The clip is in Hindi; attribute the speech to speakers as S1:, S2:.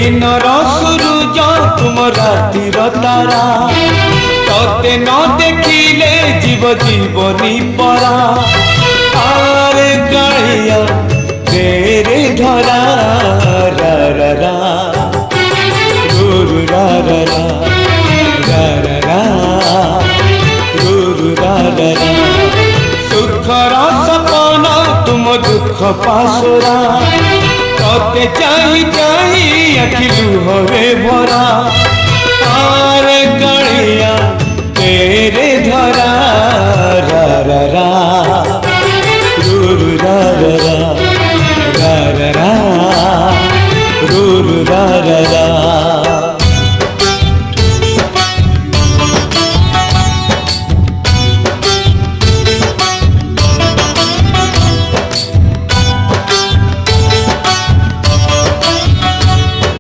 S1: दिन सूरज तुम रातिर तारा तोते न देखिले जीव जीवनी परा आरे कालिया तेरे धरा रा रा रा रू रा रा रा रा रा रा रू रा रा रा सुखर सपना तुम दुख पासुरा तोते चाही चाही आखि लुहरे भरा आरे कालिया तेरे धरा रा रा रा रू रा रा रा रा रा रू रा रा रा।